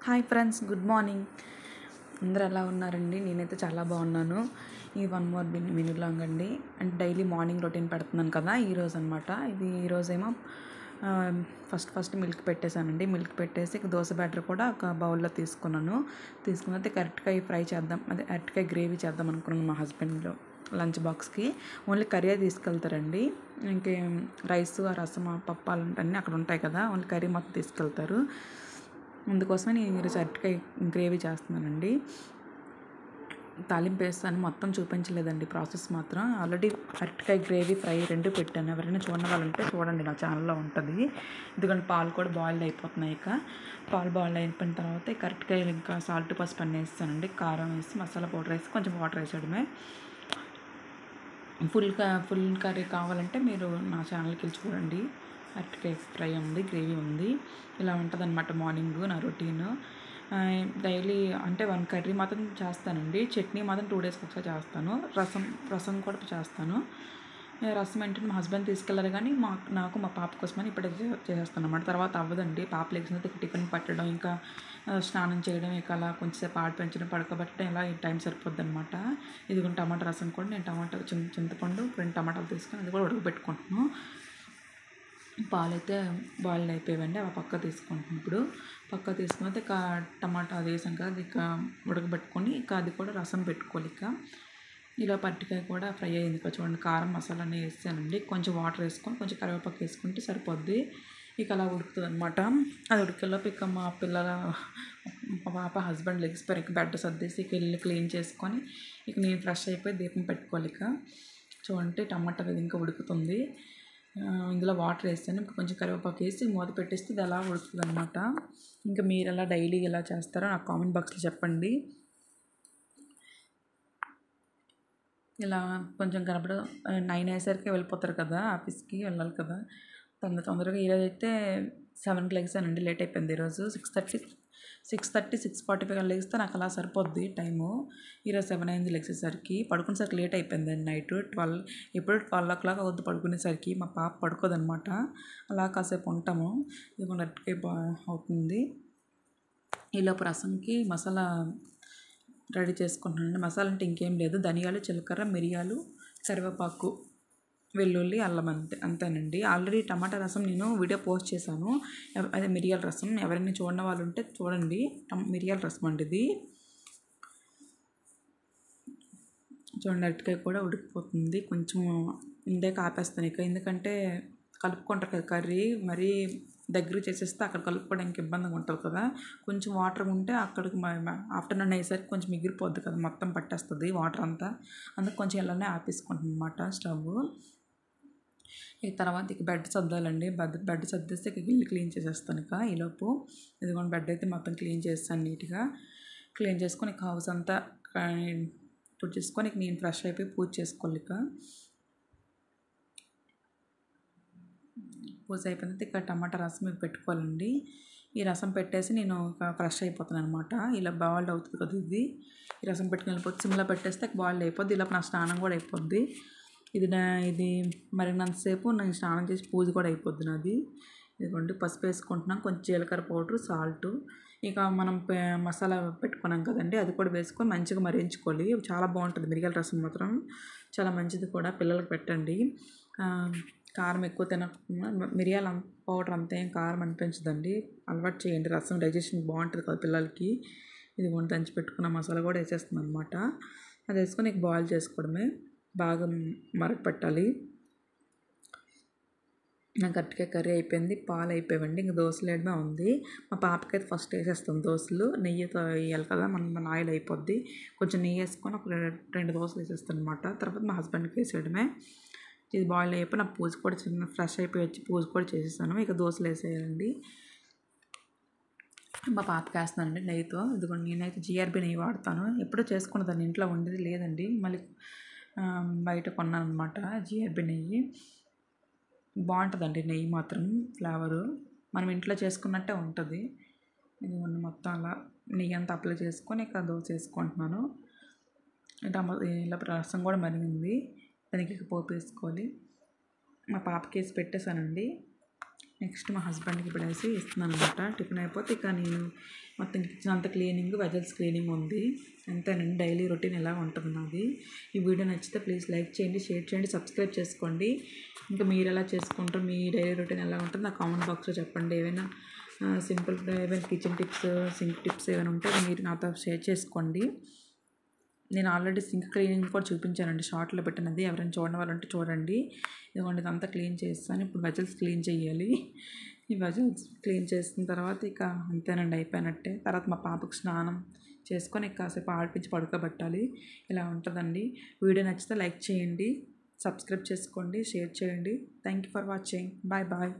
Hi friends, good morning. అందరూ ఎలా ఉన్నారండి? నేనైతే చాలా బాగున్నాను. ఈ వన్ మోర్ మినీ వ్లాగ్ అండి. అంటే డైలీ మార్నింగ్ రొటీన్ పెడుతున్నాను కదా, ఈరోజు అనమాట. ఈరోజేమో ఫస్ట్ మిల్క్ పెట్టేశానండి. మిల్క్ పెట్టేసి దోశ బ్యాటర్ కూడా ఒక బౌల్లో తీసుకున్నది కరెక్ట్గా ఫ్రై చేద్దాం, అదే అరటికాయ గ్రేవీ చేద్దాం అనుకున్నాను. మా హస్బెండ్ లంచ్ బాక్స్కి ఓన్లీ కర్రీ తీసుకెళ్తారండి. ఇంకేం రైస్, రసం, పప్పాలు అన్నీ అక్కడ ఉంటాయి కదా, ఓన్లీ కర్రీ మొత్తం తీసుకెళ్తారు. అందుకోసమే నేను ఈరోజు అరటికాయ గ్రేవీ చేస్తున్నానండి. తాలింపు వేస్తాను, మొత్తం చూపించలేదండి ప్రాసెస్ మాత్రం. ఆల్రెడీ అరటికాయ గ్రేవీ ఫ్రై రెండు పెట్టాను. ఎవరైనా చూడని వాళ్ళు ఉంటే చూడండి, నా ఛానల్లో ఉంటుంది. ఎందుకంటే పాలు కూడా బాయిల్ అయిపోతున్నాయి. పాలు బాయిల్ అయిపోయిన తర్వాత అరటికాయలు ఇంకా సాల్ట్, పసుపు అన్నీ వేస్తానండి. కారం వేసి మసాలా పౌడర్ వేసి కొంచెం వాటర్ వేసేయడమే. ఫుల్ కర్రీ కావాలంటే మీరు నా ఛానల్కి వెళ్ళి చూడండి. అరటికాయ ఫ్రై ఉంది, గ్రేవీ ఉంది. ఇలా ఉంటుంది అన్నమాట మార్నింగ్ నా రొటీన్. డైలీ అంటే వన్ కర్రీ మాత్రం చేస్తానండి. చట్నీ మాత్రం 2 డేస్కి ఒకసారి చేస్తాను. రసం కూడా చేస్తాను. రసం ఏంటంటే మా హస్బెండ్ తీసుకెళ్ళారు, కానీ నాకు మా పాప కోసమని ఇప్పుడే చేసేస్తాను అన్నమాట. తర్వాత అవ్వదండి. పాప లేచిన టిఫిన్ పట్టడం, ఇంకా స్నానం చేయడం, ఇక అలా కొంచెంసేపు పెంచడం, పడుకోబెట్టడం, ఇలా టైం సరిపోద్ది అనమాట. ఇదిగో టమాటా రసం కూడా నేను చింతపండు 2 టమాటాలు తీసుకొని అది కూడా ఉడకబెట్టుకుంటున్నాను. పాలు అయితే బాయిల్ అయిపోయావండి, అవి పక్క తీసుకుంటున్నాను. ఇప్పుడు పక్క తీసుకుని ఇక టమాటా అది వేసాం కదా, అది ఇక ఉడకబెట్టుకొని ఇక అది కూడా రసం పెట్టుకోవాలి. ఇలా అరటికాయ కూడా ఫ్రై అయ్యింది. చూడండి, కారం మసాలా అన్నీ వేసానండి. కొంచెం వాటర్ వేసుకొని కొంచెం కరివేపాకు వేసుకుంటే సరిపోద్ది. ఇక అలా ఉడుకుతుంది అనమాట. అది ఉడికేలోపు ఇక మా పాప హస్బెండ్ లెగిసిపోయారు. ఇక బెడ్ సర్దేసి ఇక ఇల్లు క్లీన్ చేసుకొని ఇక నేను ఫ్రెష్ అయిపోయి దీపం పెట్టుకోవాలి. చూడండి, టమాటా అది ఇంకా ఉడుకుతుంది. ఇందులో వాటర్ వేస్తాను. ఇంకా కొంచెం కరివేపాకు వేసి మూత పెట్టేస్తే ఇది అలా ఉడుకుతుంది అనమాట. ఇంకా మీరు ఎలా డైలీ ఎలా చేస్తారో నాకు కామెంట్ బాక్స్లో చెప్పండి. ఇలా కొంచెం కనపడ 9 అయ్యేసరికి వెళ్ళిపోతారు కదా, ఆఫీస్కి వెళ్ళాలి కదా, తొందరగా. ఈరోజు అయితే 7కి లెగిసానండి. లేట్ అయిపోయింది ఈరోజు. 6:45 లెగిస్తే నాకు అలా సరిపోద్ది టైము. ఈరోజు 7 అయింది లెగిసేసరికి. పడుకునేసరికి లేట్ అయిపోయిందండి. నైట్ 12, ఎప్పుడు 12 o'clock అవుద్ది పడుకునేసరికి. మా పాప పడుకోదనమాట. అలా కాసేపు ఉంటాము. ఇది అరటికాయ అవుతుంది. ఈలోపు రసంకి మసాలా రెడీ చేసుకుంటున్నానండి. మసాలా అంటే ఇంకేం లేదు, ధనియాలు, జీలకర్ర, మిరియాలు, కరివేపాకు, వెల్లుల్లి, అల్లం, అంతేనండి. ఆల్రెడీ టమాటా రసం నేను వీడియో పోస్ట్ చేశాను. అదే మిరియాల రసం. ఎవరైనా చూడని వాళ్ళు ఉంటే చూడండి. మిరియాల రసం అండి ఇది. చూడండి, అరటికాయ కూడా ఉడికిపోతుంది. కొంచెం ఇందాక ఆపేస్తాను ఇక, ఎందుకంటే కలుపుకుంటారు కదా కర్రీ, మరీ దగ్గర చేసేస్తే అక్కడ కలుపుకోవడానికి ఇబ్బందిగా ఉంటుంది కదా. కొంచెం వాటర్ ఉంటే అక్కడికి ఆఫ్టర్నూన్ అయ్యేసరికి కొంచెం మిగిలిపోద్ది కదా, మొత్తం పట్టేస్తుంది వాటర్ అంతా. అందుకు కొంచెం ఇలానే ఆపేసుకుంటుంది అనమాట స్టవ్. ఈ తర్వాత ఇక బెడ్ సర్దాలండి. బెడ్ సర్దేస్తే ఇక ఇల్లు క్లీన్ చేసేస్తాను. ఈలోపు ఇదిగోండి, బెడ్ అయితే మొత్తం క్లీన్ చేస్తాను నీట్గా. క్లీన్ చేసుకొని ఇక హౌస్ అంతా తుడిచేసుకొని ఇక నేను ఫ్రెష్ అయిపోయి పూజ చేసుకోవాలి. పూజ అయిపోయిన తర్వాత ఇక టమాటా రసం ఇవి పెట్టుకోవాలండి. ఈ రసం పెట్టేసి నేను ఫ్రెష్ అయిపోతాను అనమాట. ఇలా బాయిల్డ్ అవుతుంది కదా ఇది. ఈ రసం పెట్టుకుని వెళ్ళిపోతే సిమ్లో పెట్టేస్తే బాయిల్డ్ అయిపోద్ది. ఇలా నా స్నానం కూడా అయిపోద్ది. ఇది మరినంతసేపు నేను స్నానం చేసి పూజ కూడా అయిపోద్ది నాది. ఇదిగోండి, పసుపు వేసుకుంటున్నాం, కొంచెం జీలకర్ర పౌడరు, సాల్టు. ఇక మనం మసాలా పెట్టుకున్నాం కదండి, అది కూడా వేసుకొని మంచిగా మరించుకోవాలి. చాలా బాగుంటుంది మిరియాల రసం మాత్రం, చాలా మంచిది కూడా. పిల్లలకు పెట్టండి. కారం ఎక్కువ తినకుండా, మిరియాల పౌడర్ అంతా ఏం కారం అనిపించదండి. అలవాటు చేయండి. రసం డైజెషన్ బాగుంటుంది కదా పిల్లలకి. ఇది దంచి పెట్టుకున్న మసాలా కూడా వేసేస్తుంది అనమాట. అది వేసుకొని ఇక బాయిల్ చేసుకోవడమే. బాగా మరగపెట్టాలి. నాకు అరటికాయ కర్రీ అయిపోయింది. పాలు అయిపోయావండి. ఇంక దోశలు వేయడమే ఉంది. మా పాపకైతే ఫస్ట్ వేసేస్తాను దోశలు. నెయ్యితో వేయాలి కదా, మన ఆయిల్ అయిపోద్ది. కొంచెం నెయ్యి వేసుకొని ఒక 2 దోశలు వేసేస్తాను అనమాట. తర్వాత మా హస్బెండ్కి వేసేయడమే. ఇది బాయిల్ అయిపోయి నాకు పూజ కూడా ఫ్రెష్ అయిపోయి వచ్చి పూజ కూడా చేసేసాను. ఇక దోశలు వేసేయాలండి. మా పాపకి వేస్తున్నానండి నెయ్యితో. ఇదిగోండి, నేనైతే జిఆర్బి నెయ్యి వాడతాను. ఎప్పుడూ చేసుకున్నదాన్ని, ఇంట్లో ఉండేది లేదండి. మళ్ళీ బయట కొన్నాను అనమాట జిఆర్బి నెయ్యి. బాగుంటుందండి నెయ్యి మాత్రం. ఫ్లేవరు మనం ఇంట్లో చేసుకున్నట్టే ఉంటుంది. ఇదిగోండి, మొత్తం అలా నెయ్యి అంతా అప్లై చేసుకొని ఇక దోశ వేసుకుంటున్నాను. ఇలా రసం కూడా మరిగింది, దానికి పోపు వేసుకోవాలి. మా పాపకి వేసి పెట్టేశానండి. నెక్స్ట్ మా హస్బెండ్కి ఇప్పుడేసి ఇస్తున్నాను అనమాట. టిఫిన్ అయిపోతే ఇక నేను మొత్తం కిచెన్ అంతా క్లీనింగ్, వెజల్స్ క్లీనింగ్ ఉంది. అంతేనండి డైలీ రొటీన్ ఎలా ఉంటుంది నాది. ఈ వీడియో నచ్చితే ప్లీజ్ లైక్ చేయండి, షేర్ చేయండి, సబ్స్క్రైబ్ చేసుకోండి. ఇంకా మీరు ఎలా చేసుకుంటారు, మీ డైలీ రొటీన్ ఎలా ఉంటుంది నా కామెంట్ బాక్స్లో చెప్పండి. ఏమైనా సింపుల్ ఏమైనా కిచెన్ టిప్స్, సింక్ టిప్స్ ఏమైనా ఉంటే మీరు నాతో షేర్ చేసుకోండి. నేను ఆల్రెడీ సింక్ క్లీనింగ్ కూడా చూపించానండి, షార్ట్లో పెట్టినది. ఎవరైనా చూడని వాళ్ళు ఉంటే చూడండి. ఇదిగోండి ఇదంతా క్లీన్ చేస్తాను. ఇప్పుడు వెజల్స్ క్లీన్ చేయాలి. ఈ వెజల్స్ క్లీన్ చేసిన తర్వాత ఇక అంతేనండి, అయిపోయినట్టే. తర్వాత మా పాపకు స్నానం చేసుకొని కాసేపు ఆడిపించి పడుకోబెట్టాలి. ఇలా ఉంటుందండి. వీడియో నచ్చితే లైక్ చేయండి, సబ్స్క్రైబ్ చేసుకోండి, షేర్ చేయండి. Thank you for watching. Bye bye.